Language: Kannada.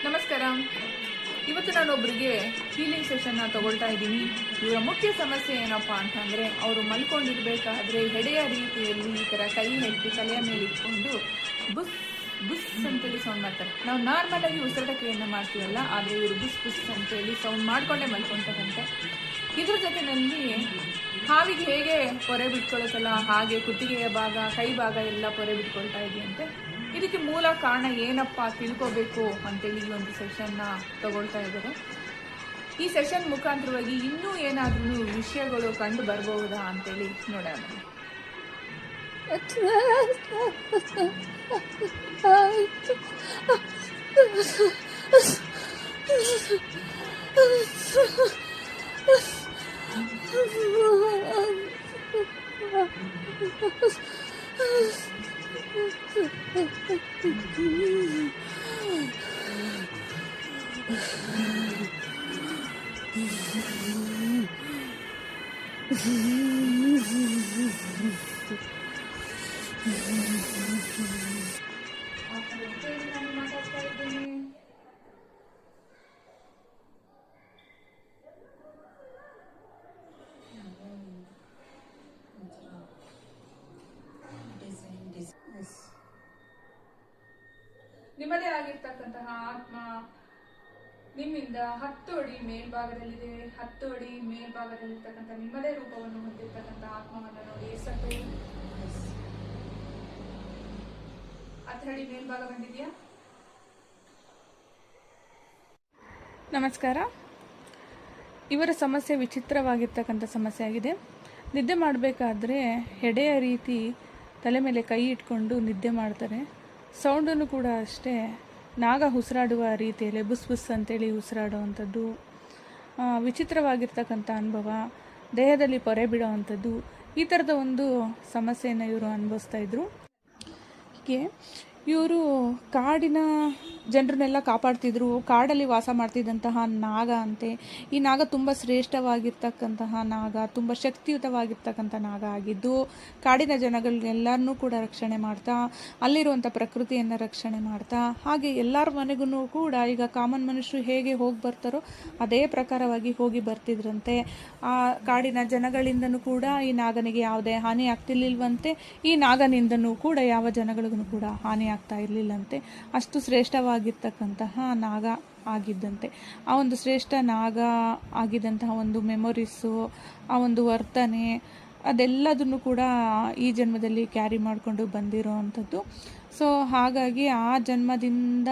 ನಮಸ್ಕಾರ. ಇವತ್ತು ನಾನು ಒಬ್ಬರಿಗೆ ಹೀಲಿಂಗ್ ಸೆಷನ್ನ ತಗೊಳ್ತಾ ಇದ್ದೀನಿ. ಇವರ ಮುಖ್ಯ ಸಮಸ್ಯೆ ಏನಪ್ಪಾ ಅಂತಂದರೆ, ಅವರು ಮಲ್ಕೊಂಡಿರ್ಬೇಕಾದ್ರೆ ಹೆಡೆಯ ರೀತಿಯಲ್ಲಿ ಈ ಥರ ಕೈ ಹೆಟ್ಟು ತಲೆಯ ಮೇಲೆ ಇಟ್ಕೊಂಡು ಬುಸ್ ಬುಸ್ ಅಂತೇಳಿ ಸೌಂಡ್ ಮಾಡ್ತಾರೆ. ನಾವು ನಾರ್ಮಲ್ ಆಗಿ ಉಸಿರಾಟ ಕ್ರಿಯೆಯನ್ನು ಮಾಡ್ತೀವಲ್ಲ, ಆದರೆ ಇವರು ಬುಸ್ ಬುಸ್ ಅಂತೇಳಿ ಸೌಂಡ್ ಮಾಡ್ಕೊಂಡೇ ಮಲ್ಕೊತಾರಂತೆ. ಇದ್ರ ಜೊತೆಯಲ್ಲಿ ಹಾವಿಗೆ ಹೇಗೆ ಪೊರೆ ಬಿಟ್ಕೊಳ್ಳುತ್ತಲ್ಲ ಹಾಗೆ ಕುತ್ತಿಗೆಯ ಭಾಗ, ಕೈ ಭಾಗ ಎಲ್ಲ ಪೊರೆ ಬಿಟ್ಕೊಳ್ತಾ ಇದೆಯಂತೆ. ಇದಕ್ಕೆ ಮೂಲ ಕಾರಣ ಏನಪ್ಪ ತಿಳ್ಕೋಬೇಕು ಅಂತೇಳಿ ಈ ಒಂದು ಸೆಷನ್ನ ತಗೊಳ್ತಾ ಇದ್ದಾರೆ. ಈ ಸೆಷನ್ ಮುಖಾಂತರವಾಗಿ ಇನ್ನೂ ಏನಾದ್ರೂ ವಿಷಯಗಳು ಕಂಡು ಬರಬಹುದಾ ಅಂತೇಳಿ ನೋಡೋಣ. ನಿಮ್ಮದೇ ಆಗಿರ್ತಕ್ಕಂತಹ ಆತ್ಮ ನಿಮ್ಮಿಂದ 10 ಅಡಿ ಮೇಲ್ಭಾಗದಲ್ಲಿದೆ. 10 ಅಡಿ ಮೇಲ್ಭಾಗದಲ್ಲಿರ್ತಕ್ಕಂಥ ನಿಮ್ಮದೇ ರೂಪವನ್ನು ಹೊಂದಿರ್ತಕ್ಕಂಥ ಆತ್ಮವನ್ನು ನೋಡಿ. ಎಷ್ಟು 10 ಅಡಿ ಮೇಲ್ಭಾಗ ಬಂದಿದೆಯಾ? ನಮಸ್ಕಾರ. ಇವರ ಸಮಸ್ಯೆ ವಿಚಿತ್ರವಾಗಿರ್ತಕ್ಕಂಥ ಸಮಸ್ಯೆ ಆಗಿದೆ. ನಿದ್ದೆ ಮಾಡಬೇಕಾದ್ರೆ ಹೆಡೆಯ ರೀತಿ ತಲೆ ಮೇಲೆ ಕೈ ಇಟ್ಕೊಂಡು ನಿದ್ದೆ ಮಾಡ್ತಾರೆ. ಸೌಂಡನ್ನು ಕೂಡ ಅಷ್ಟೇ ನಾಗ ಉಸಿರಾಡುವ ರೀತಿಯಲ್ಲಿ ಬುಸ್ ಬುಸ್ ಅಂತೇಳಿ ಉಸಿರಾಡುವಂಥದ್ದು, ವಿಚಿತ್ರವಾಗಿರ್ತಕ್ಕಂಥ ಅನುಭವ, ದೇಹದಲ್ಲಿ ಪೊರೆ ಬಿಡೋವಂಥದ್ದು, ಈ ಥರದ ಒಂದು ಸಮಸ್ಯೆಯನ್ನು ಇವರು ಅನುಭವಿಸ್ತಾ ಇದ್ರು. ಹೀಗೆ ಇವರು ಕಾಡಿನ ಜನರನ್ನೆಲ್ಲ ಕಾಪಾಡ್ತಿದ್ರು. ಕಾಡಲ್ಲಿ ವಾಸ ಮಾಡ್ತಿದ್ದಂತಹ ನಾಗ ಅಂತೆ. ಈ ನಾಗ ತುಂಬ ಶ್ರೇಷ್ಠವಾಗಿರ್ತಕ್ಕಂತಹ ನಾಗ, ತುಂಬ ಶಕ್ತಿಯುತವಾಗಿರ್ತಕ್ಕಂಥ ನಾಗ ಆಗಿದ್ದು ಕಾಡಿನ ಜನಗಳನ್ನೆಲ್ಲರನ್ನೂ ಕೂಡ ರಕ್ಷಣೆ ಮಾಡ್ತಾ, ಅಲ್ಲಿರುವಂಥ ಪ್ರಕೃತಿಯನ್ನು ರಕ್ಷಣೆ ಮಾಡ್ತಾ, ಹಾಗೆ ಎಲ್ಲರ ಮನೆಗೂ ಕೂಡ ಈಗ ಕಾಮನ್ ಮನುಷ್ಯರು ಹೇಗೆ ಹೋಗಿ ಬರ್ತಾರೋ ಅದೇ ಪ್ರಕಾರವಾಗಿ ಹೋಗಿ ಬರ್ತಿದ್ರಂತೆ. ಆ ಕಾಡಿನ ಜನಗಳಿಂದನೂ ಕೂಡ ಈ ನಾಗನಿಗೆ ಯಾವುದೇ ಹಾನಿ ಆಗ್ತಿರ್ಲಿಲ್ವಂತೆ. ಈ ನಾಗನಿಂದನೂ ಕೂಡ ಯಾವ ಜನಗಳಿಗೂ ಕೂಡ ಹಾನಿ ಆಗ್ತಾ ಇರಲಿಲ್ಲಂತೆ. ಅಷ್ಟು ಶ್ರೇಷ್ಠವಾಗಿರ್ತಕ್ಕಂತಹ ನಾಗ ಆಗಿದ್ದಂತೆ. ಆ ಒಂದು ಶ್ರೇಷ್ಠ ನಾಗ ಆಗಿದ್ದಂತಹ ಒಂದು ಮೆಮೊರೀಸು, ಆ ಒಂದು ವರ್ತನೆ, ಅದೆಲ್ಲದನ್ನು ಕೂಡ ಈ ಜನ್ಮದಲ್ಲಿ ಕ್ಯಾರಿ ಮಾಡಿಕೊಂಡು ಬಂದಿರೋ ಅಂಥದ್ದು. ಸೊ ಹಾಗಾಗಿ ಆ ಜನ್ಮದಿಂದ